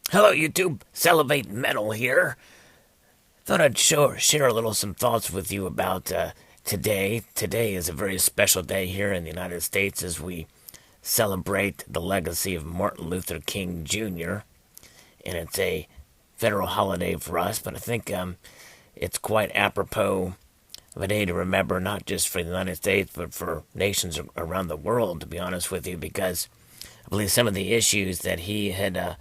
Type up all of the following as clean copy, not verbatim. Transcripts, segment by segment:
Hello, YouTube. Salivate Metal here. Thought I'd share a little some thoughts with you about today. Today is a very special day here in the United States as we celebrate the legacy of Martin Luther King Jr. And it's a federal holiday for us, but I think it's quite apropos of a day to remember, not just for the United States, but for nations around the world, to be honest with you, because I believe some of the issues that he had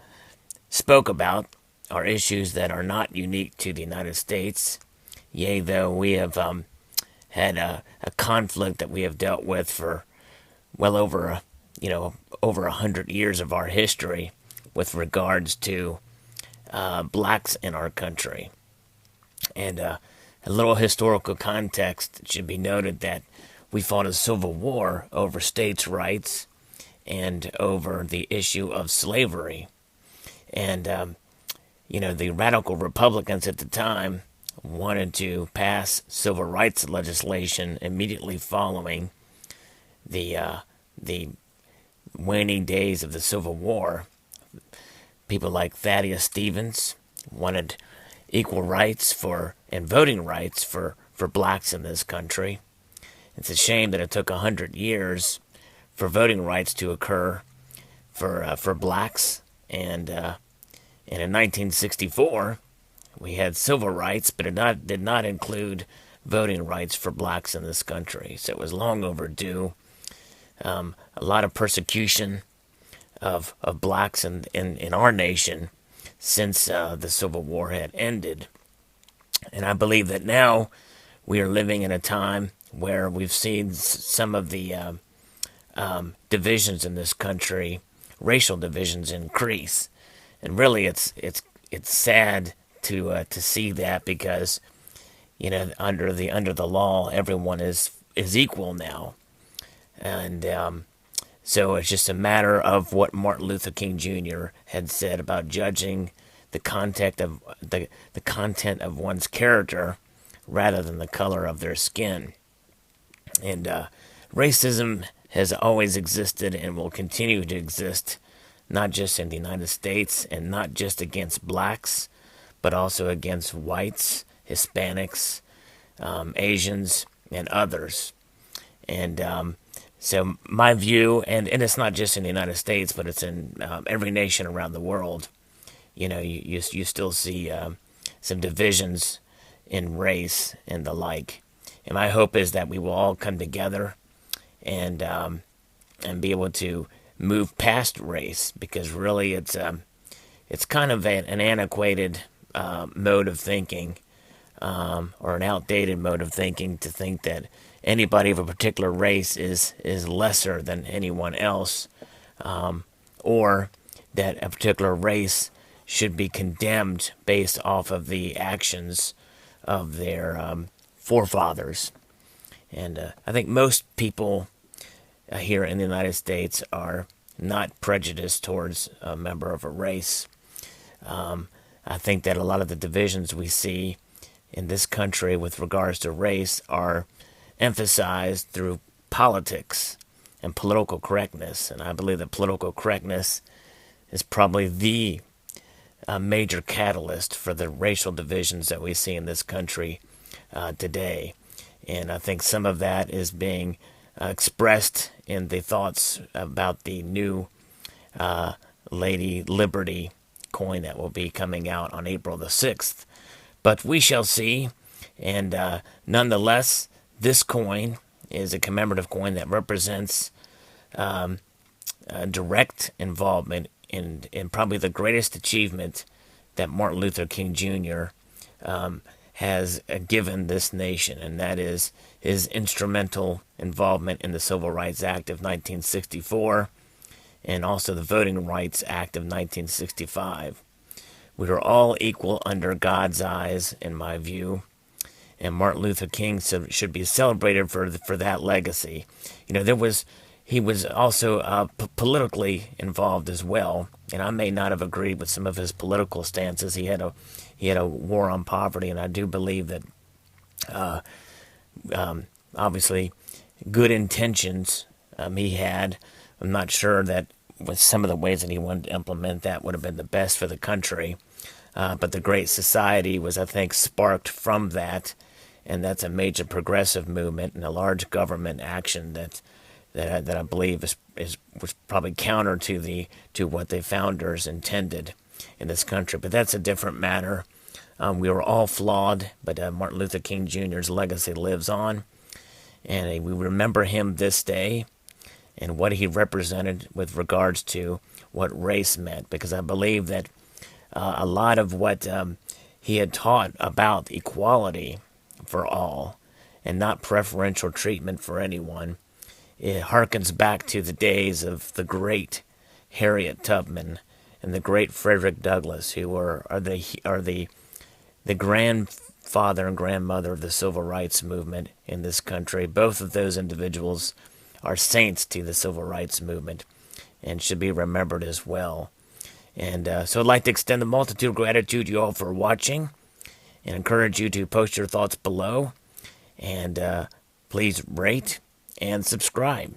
spoke about are issues that are not unique to the United States. Yea, though we have had a conflict that we have dealt with for well over, over 100 years of our history with regards to blacks in our country. And a little historical context should be noted that we fought a civil war over states' rights and over the issue of slavery. And the radical Republicans at the time wanted to pass civil rights legislation immediately following the waning days of the Civil War. People like Thaddeus Stevens wanted equal rights for and voting rights for blacks in this country. It's a shame that it took 100 years for voting rights to occur for blacks, and in 1964 we had civil rights, but it did not include voting rights for blacks in this country. So it was long overdue. A lot of persecution of blacks in our nation since the Civil War had ended. And I believe that now we are living in a time where we've seen some of the divisions in this country, racial divisions, increase. And really, it's sad to see that, because under the law everyone is equal now. And so it's just a matter of what Martin Luther King Jr. had said about judging the content of the content of one's character rather than the color of their skin. And racism has always existed and will continue to exist, not just in the United States and not just against blacks, but also against whites, Hispanics, Asians, and others. And so my view, and it's not just in the United States, but it's in every nation around the world. You still see some divisions in race and the like. And my hope is that we will all come together and be able to move past race, because really it's kind of an antiquated mode of thinking, or an outdated mode of thinking, to think that anybody of a particular race is lesser than anyone else, or that a particular race should be condemned based off of the actions of their forefathers. And I think most people here in the United States are not prejudiced towards a member of a race. I think that a lot of the divisions we see in this country with regards to race are emphasized through politics and political correctness. And I believe that political correctness is probably the major catalyst for the racial divisions that we see in this country today. And I think some of that is being expressed in the thoughts about the new Lady Liberty coin that will be coming out on April the 6th. But we shall see. And nonetheless, this coin is a commemorative coin that represents direct involvement in probably the greatest achievement that Martin Luther King Jr. Has given this nation, and that is his instrumental involvement in the Civil Rights Act of 1964 and also the Voting Rights Act of 1965. We are all equal under God's eyes, in my view, and Martin Luther King should be celebrated for that legacy. He was also politically involved as well, and I may not have agreed with some of his political stances. He had a war on poverty, and I do believe that obviously good intentions he had. I'm not sure that with some of the ways that he wanted to implement that would have been the best for the country. But the Great Society was, I think, sparked from that, and that's a major progressive movement and a large government action that I believe was probably counter to what the founders intended in this country. But that's a different matter. We were all flawed, but Martin Luther King Jr.'s legacy lives on, and we remember him this day and what he represented with regards to what race meant, because I believe that a lot of what he had taught about equality for all and not preferential treatment for anyone, it harkens back to the days of the great Harriet Tubman and the great Frederick Douglass, who are the grandfather and grandmother of the civil rights movement in this country. Both of those individuals are saints to the civil rights movement and should be remembered as well. And so I'd like to extend the multitude of gratitude to you all for watching and encourage you to post your thoughts below. And please rate and subscribe.